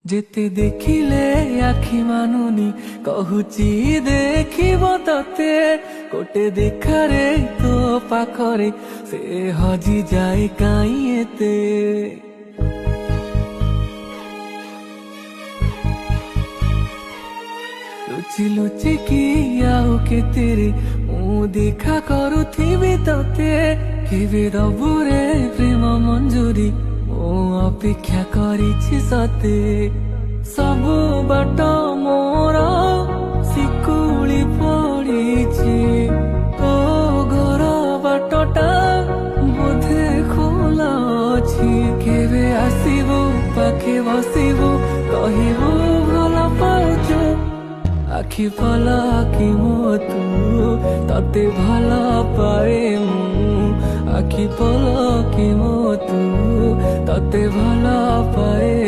যেতে দেখিলে আখি মানুনি কহুচি দেখিব ততে কোটে দেখারে তো পাখরে সে হজি যায় কাই এতে লুচি লুচি কি ଆଉ କେତେରେ ମୁଁ ଦେଖା କରୁଥିବି ତତେ କେବେ ଦବୁରେ ପ୍ରେମ ମଞ୍ଜୁରୀ ମୁଁ ଅପେକ୍ଷା କରିଛି ସତେ ସବୁ ବାଟ ମୋର ଶିକୁଳି ପଡ଼ିଛି ତୋ ଘର ବାଟଟା ବୋଧେ ଖୋଲା ଅଛି କେବେ ଆସିବୁ ପାଖେ ବସିବୁ କହିବୁ ଭଲ ପାଉଛୁ আখি পলা কি মতো তাতে ভালা পায়ে আখি পলা কি মতো তাতে ভালা পায়ে